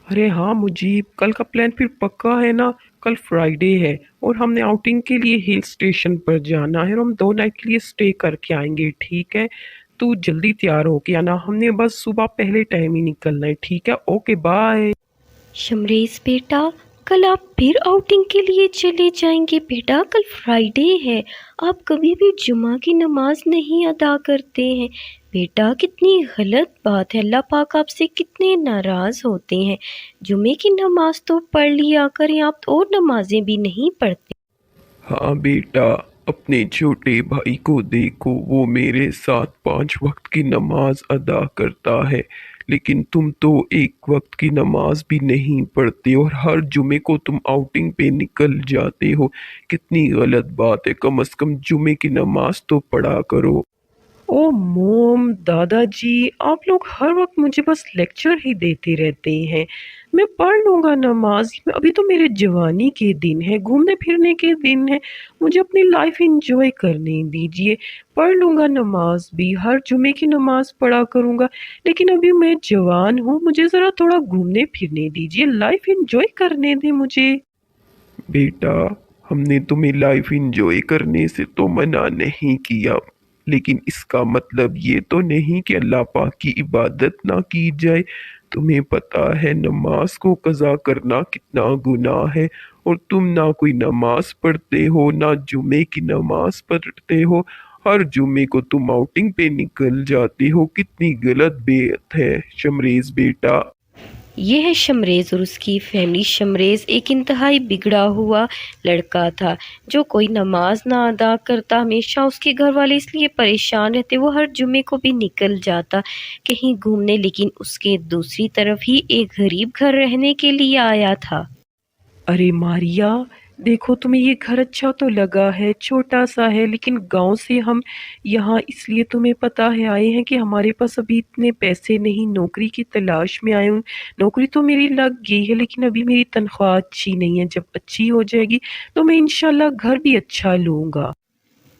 अरे हाँ मुजीब, कल का प्लान फिर पक्का है ना। कल फ्राइडे है और हमने आउटिंग के लिए हिल स्टेशन पर जाना है और हम 2 नाइट के लिए स्टे करके आएंगे, ठीक है। तू जल्दी तैयार हो के आना, हमने बस सुबह पहले टाइम ही निकलना है, ठीक है। Okay bye. शमरेश बेटा, कल आप फिर आउटिंग के लिए चले जाएंगे बेटा? कल फ्राइडे है। आप कभी भी जुमा की नमाज नहीं अदा करते हैं बेटा। कितनी गलत बात है। अल्लाह पाक आपसे कितने नाराज़ होते हैं। जुमे की नमाज तो पढ़ लिया करें आप, तो और नमाजें भी नहीं पढ़ते। हाँ बेटा, अपने छोटे भाई को देखो, वो मेरे साथ 5 वक्त की नमाज अदा करता है, लेकिन तुम तो एक वक्त की नमाज भी नहीं पढ़ते और हर जुमे को तुम आउटिंग पे निकल जाते हो। कितनी गलत बात है, कम से कम जुमे की नमाज तो पढ़ा करो। ओ मोम, दादाजी, आप लोग हर वक्त मुझे बस लेक्चर ही देते रहते हैं। मैं पढ़ लूंगा नमाज। अभी तो मेरे जवानी के दिन है, घूमने फिरने के दिन है। मुझे अपनी लाइफ एंजॉय करने दीजिए। पढ़ लूंगा नमाज भी, हर जुमे की नमाज पढ़ा करूंगा। लेकिन अभी मैं जवान हूँ, मुझे ज़रा थोड़ा घूमने फिरने दीजिए, लाइफ एंजॉय करने दें मुझे। बेटा, हमने तुम्हें लाइफ एंजॉय करने से तो मना नहीं किया, लेकिन इसका मतलब ये तो नहीं कि अल्लाह पाक की इबादत ना की जाए। तुम्हें पता है नमाज को कज़ा करना कितना गुनाह है, और तुम ना कोई नमाज पढ़ते हो ना जुमे की नमाज पढ़ते हो। हर जुमे को तुम आउटिंग पे निकल जाते हो, कितनी गलत बात है शमरेज बेटा। ये है शमरेज़ और उसकी फैमिली। शमरेज़ एक इंतहाई बिगड़ा हुआ लड़का था, जो कोई नमाज ना अदा करता। हमेशा उसके घर वाले इसलिए परेशान रहते, वो हर जुमे को भी निकल जाता कहीं घूमने, लेकिन उसके दूसरी तरफ ही एक गरीब घर रहने के लिए आया था। अरे मारिया, देखो तुम्हें ये घर अच्छा तो लगा है, छोटा सा है, लेकिन गांव से हम यहाँ इसलिए तुम्हें पता है आए हैं कि हमारे पास अभी इतने पैसे नहीं, नौकरी की तलाश में आए हूँ। नौकरी तो मेरी लग गई है, लेकिन अभी मेरी तनख्वाह अच्छी नहीं है। जब अच्छी हो जाएगी तो मैं इंशाल्लाह घर भी अच्छा लूंगा।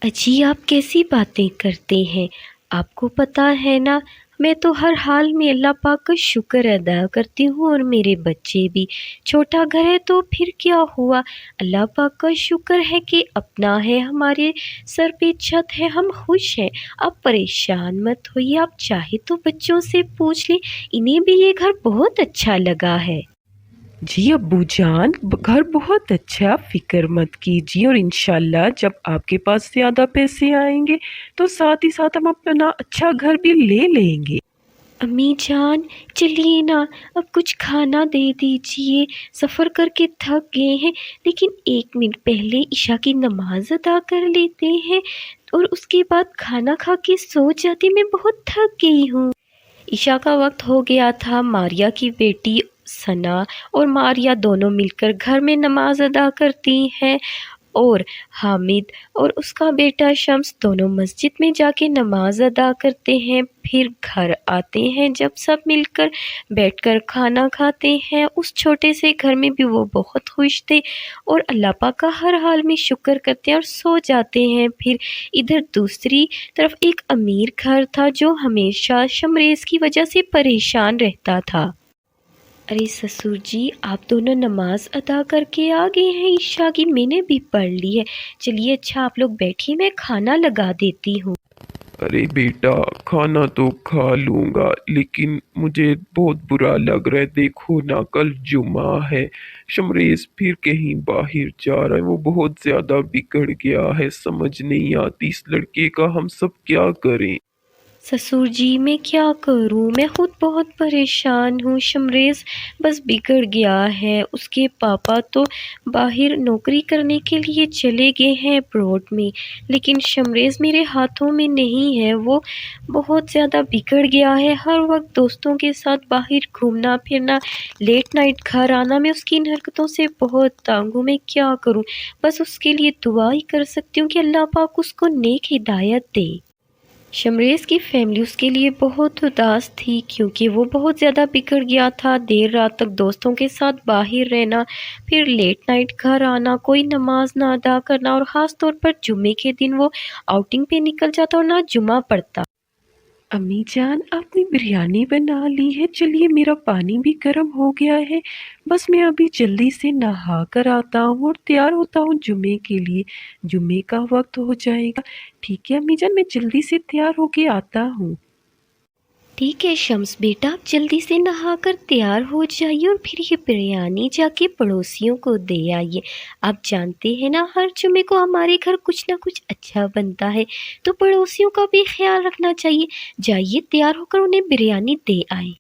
अजी, आप कैसी बातें करते हैं? आपको पता है ना, मैं तो हर हाल में अल्लाह पाक का शुक्र अदा करती हूँ, और मेरे बच्चे भी। छोटा घर है तो फिर क्या हुआ, अल्लाह पाक का शुक्र है कि अपना है, हमारे सर पे छत है, हम खुश हैं। आप परेशान मत होइए, आप चाहे तो बच्चों से पूछ लें, इन्हें भी ये घर बहुत अच्छा लगा है। जी अब्बू जान, घर बहुत अच्छा है, आप फिक्र मत कीजिए। और इंशाल्लाह जब आपके पास ज़्यादा पैसे आएंगे तो साथ ही साथ हम अपना अच्छा घर भी ले लेंगे। अम्मी जान, चलिए ना, अब कुछ खाना दे दीजिए। सफ़र करके थक गए हैं, लेकिन 1 मिनट पहले ईशा की नमाज अदा कर लेते हैं, और उसके बाद खाना खा के सो जाते। मैं बहुत थक गई हूँ। ईशा का वक्त हो गया था। मारिया की बेटी सना और मारिया दोनों मिलकर घर में नमाज अदा करती हैं, और हामिद और उसका बेटा शम्स दोनों मस्जिद में जाके नमाज अदा करते हैं। फिर घर आते हैं, जब सब मिलकर बैठकर खाना खाते हैं। उस छोटे से घर में भी वो बहुत खुश थे, और अल्लाह पाक का हर हाल में शुक्र करते हैं और सो जाते हैं। फिर इधर दूसरी तरफ एक अमीर घर था, जो हमेशा शमरेज की वजह से परेशान रहता था। अरे ससुर जी, आप दोनों नमाज अदा करके आ गए हैं ईशा की? मैंने भी पढ़ ली है। चलिए अच्छा, आप लोग बैठिए, मैं खाना लगा देती हूँ। अरे बेटा, खाना तो खा लूंगा, लेकिन मुझे बहुत बुरा लग रहा है। देखो ना, कल जुमा है, शमरेज फिर कहीं बाहर जा रहा है, वो बहुत ज्यादा बिगड़ गया है। समझ नहीं आती इस लड़के का हम सब क्या करें। ससुर जी, मैं क्या करूं, मैं खुद बहुत परेशान हूँ। शमरेज बस बिगड़ गया है। उसके पापा तो बाहर नौकरी करने के लिए चले गए हैं अब्रॉड में, लेकिन शमरेज मेरे हाथों में नहीं है। वो बहुत ज़्यादा बिगड़ गया है। हर वक्त दोस्तों के साथ बाहर घूमना फिरना, लेट नाइट घर आना। मैं उसकी इन हरकतों से बहुत तंग हूँ। मैं क्या करूँ? बस उसके लिए दुआ ही कर सकती हूँ कि अल्लाह पाक उसको नेक हिदायत दे। शमरेज़ की फैमिली उसके लिए बहुत उदास थी, क्योंकि वो बहुत ज़्यादा बिगड़ गया था। देर रात तक दोस्तों के साथ बाहर रहना, फिर लेट नाइट घर आना, कोई नमाज ना अदा करना, और ख़ास तौर पर जुमे के दिन वो आउटिंग पे निकल जाता और ना जुमा पड़ता। अम्मी जान आपने बिरयानी बना ली है, चलिए मेरा पानी भी गर्म हो गया है। बस मैं अभी जल्दी से नहा कर आता हूँ और तैयार होता हूँ जुम्मे के लिए। जुम्मे का वक्त हो जाएगा। ठीक है अम्मी जान, मैं जल्दी से तैयार होके आता हूँ। ठीक है शम्स बेटा, आप जल्दी से नहाकर तैयार हो जाइए और फिर ये बिरयानी जाके पड़ोसियों को दे आइए। आप जानते हैं ना, हर जुमे को हमारे घर कुछ ना कुछ अच्छा बनता है, तो पड़ोसियों का भी ख्याल रखना चाहिए। जाइए तैयार होकर उन्हें बिरयानी दे आए।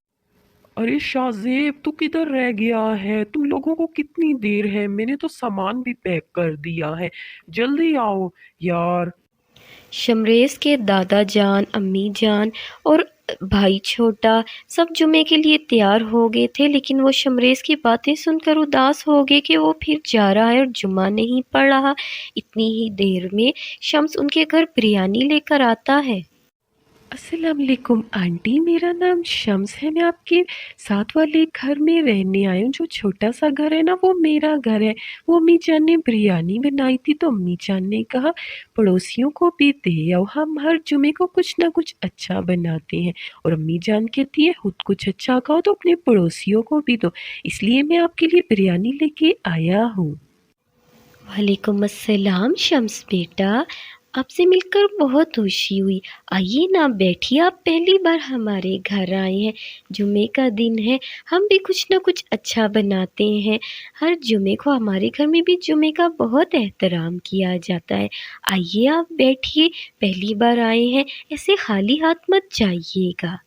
अरे शाहजेब, तू किधर रह गया है? तुम लोगों को कितनी देर है? मैंने तो सामान भी पैक कर दिया है, जल्दी आओ यार। शमरेज के दादा जान, अम्मी जान और भाई छोटा सब जुमे के लिए तैयार हो गए थे, लेकिन वो शमरेज की बातें सुनकर उदास हो गए कि वो फिर जा रहा है और जुमा नहीं पढ़ रहा। इतनी ही देर में शम्स उनके घर बिरयानी लेकर आता है। अस्सलाम वालेकुम आंटी, मेरा नाम शम्स है। मैं आपके साथ वाले घर में रहने आई हूँ। जो छोटा सा घर है ना, वो मेरा घर है। वो अम्मी जान ने बिरयानी बनाई थी, तो अम्मी जान ने कहा पड़ोसियों को भी दे आओ, हम हर जुमे को कुछ ना कुछ अच्छा बनाते हैं। और अम्मी जान कहती है खुद कुछ अच्छा खाओ तो अपने पड़ोसियों को भी दो, इसलिए मैं आपके लिए बिरयानी लेके आया हूँ। वालेकुम अस्सलाम शम्स बेटा, आपसे मिलकर बहुत खुशी हुई। आइए ना बैठिए, आप पहली बार हमारे घर आए हैं। जुमे का दिन है, हम भी कुछ ना कुछ अच्छा बनाते हैं। हर जुमे को हमारे घर में भी जुमे का बहुत एहतराम किया जाता है। आइए आप बैठिए, पहली बार आए हैं, ऐसे खाली हाथ मत जाइएगा।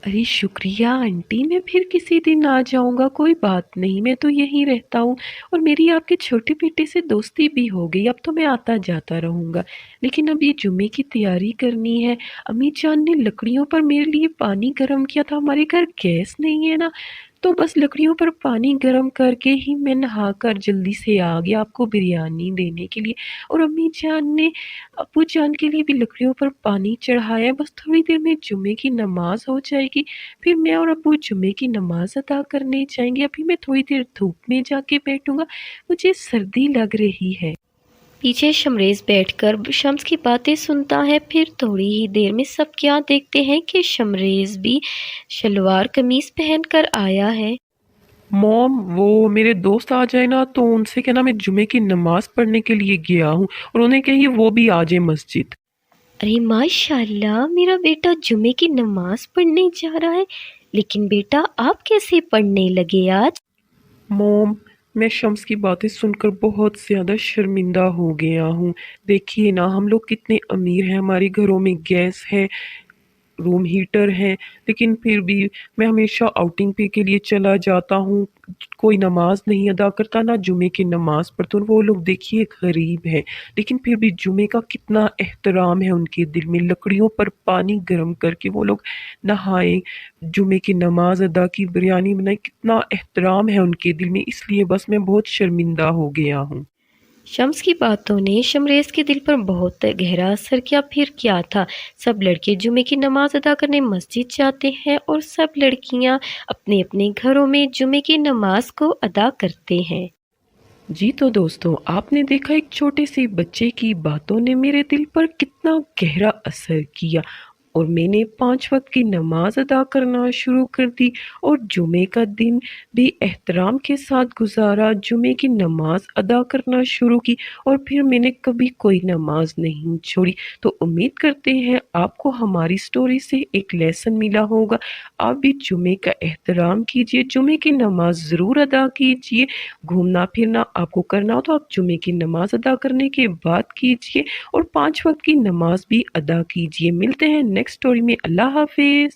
अरे शुक्रिया आंटी, मैं फिर किसी दिन आ जाऊंगा, कोई बात नहीं, मैं तो यहीं रहता हूँ। और मेरी आपके छोटे बेटे से दोस्ती भी हो गई, अब तो मैं आता जाता रहूँगा। लेकिन अब ये जुमे की तैयारी करनी है। अम्मी जान ने लकड़ियों पर मेरे लिए पानी गर्म किया था, हमारे घर गैस नहीं है ना, तो बस लकड़ियों पर पानी गर्म करके ही मैं नहाकर जल्दी से आ गया आपको बिरयानी देने के लिए। और अम्मी जान ने अब्बू जान के लिए भी लकड़ियों पर पानी चढ़ाया है। बस थोड़ी देर में जुम्मे की नमाज हो जाएगी, फिर मैं और अब्बू जुम्मे की नमाज अदा करने जाएंगे। अभी मैं थोड़ी देर धूप में जाके बैठूंगा, मुझे सर्दी लग रही है। पीछे शमरेज बैठकर शम्स की बातें सुनता है। फिर थोड़ी ही देर में सब क्या देखते हैं कि शमरेज भी शलवार कमीज पहनकर आया है। मॉम, वो मेरे दोस्त आ जाए ना तो उनसे कहना मैं जुमे की नमाज पढ़ने के लिए गया हूँ, और उन्हें कहिए वो भी आ जाए मस्जिद। अरे माशाल्लाह, मेरा बेटा जुमे की नमाज पढ़ने जा रहा है। लेकिन बेटा आप कैसे पढ़ने लगे आज? मॉम, मैं शम्स की बातें सुनकर बहुत ज़्यादा शर्मिंदा हो गया हूँ। देखिए ना, हम लोग कितने अमीर हैं, हमारे घरों में गैस है, रूम हीटर है, लेकिन फिर भी मैं हमेशा आउटिंग पे के लिए चला जाता हूँ। कोई नमाज नहीं अदा करता, ना जुमे की नमाज पढ़ता हूँ। वो लोग देखिए गरीब हैं, लेकिन फिर भी जुमे का कितना एहतराम है उनके दिल में। लकड़ियों पर पानी गर्म करके वो लोग नहाए, जुमे की नमाज अदा की, बिरयानी बनाई, कितना एहतराम है उनके दिल में। इसलिए बस मैं बहुत शर्मिंदा हो गया हूँ। शम्स की बातों ने शमरेज के दिल पर बहुत गहरा असर किया। फिर क्या था, सब लड़के जुमे की नमाज अदा करने मस्जिद जाते हैं और सब लड़कियां अपने अपने घरों में जुमे की नमाज को अदा करते हैं। जी तो दोस्तों, आपने देखा एक छोटे से बच्चे की बातों ने मेरे दिल पर कितना गहरा असर किया, और मैंने 5 वक्त की नमाज अदा करना शुरू कर दी, और जुमे का दिन भी एहतराम के साथ गुजारा। जुमे की नमाज अदा करना शुरू की, और फिर मैंने कभी कोई नमाज नहीं छोड़ी। तो उम्मीद करते हैं आपको हमारी स्टोरी से एक लेसन मिला होगा। आप भी जुमे का एहतराम कीजिए, जुमे की नमाज ज़रूर अदा कीजिए। घूमना फिरना आपको करना हो तो आप जुमे की नमाज अदा करने के बाद कीजिए, और 5 वक्त की नमाज भी अदा कीजिए। मिलते हैं नेक्स्ट स्टोरी में। अल्लाह हाफिज़।